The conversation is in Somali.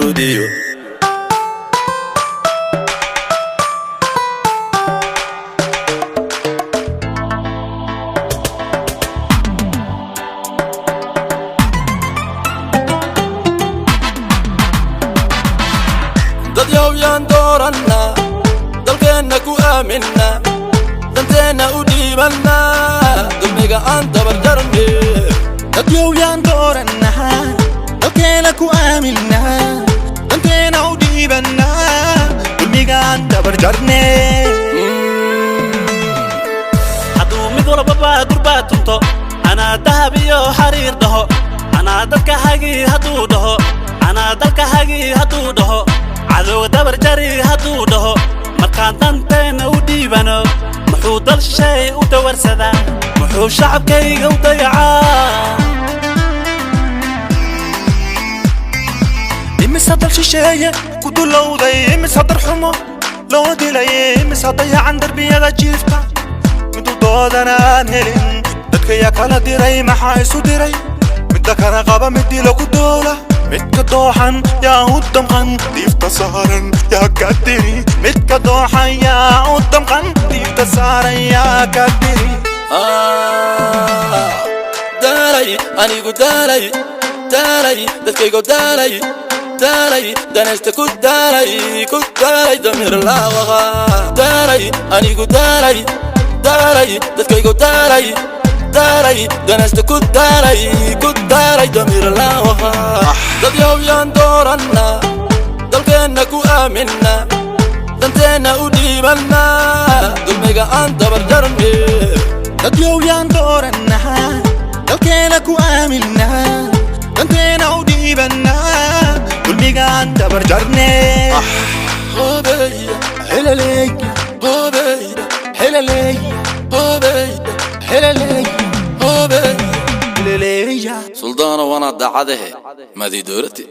studio. dad yaan doorana dalkeena ku aamina danteena u dhiibana dulmiga aan dabar jarne dad yaan doorana dalkeena ku aamina danteena u dhiibana dulmiga aan dabar jarne haduu mid walba durba tunto ana dahab iyo xariir dhaho ana dadka hagi haduu dhaho ana dalka hagi haduu dhaho عدو دبر جري هدو دهو مركان دانتين وديبانو محو دل شيء ودور سدا محو شعب كي وضيعا إمس هدل شيء كدو لو ضي إمس هدر حمو لو دي لي إمس هضيع عن دربي هذا جيفتا مدو دودنا انهلين دك يا كلا ديري محايسو ديري مدك انا غابا مدي لو كدولا متكدوحن يا قدام ديفتا سهرن يا كدري متكدوحن يا قدام ديفتا سهرن يا كدري داري اني قو داري داري دكي قو داري داري دانشت كود داري دمير لا وغا داري اني قو داري داري دكي قو داري داري دانشت كود داري دمير لا وغا dad yaan doorana dalkeena ku aamina danteena u dhiibana dulmiga aan dabar jarne dad yaan doorana dalkeena ku aamina danteena u dhiibana dulmiga aan dabar jarne hobeyda helaley hobeyda helaley hobeyda helaley hobeyda سلطان وانا دعاده ما دي دورتي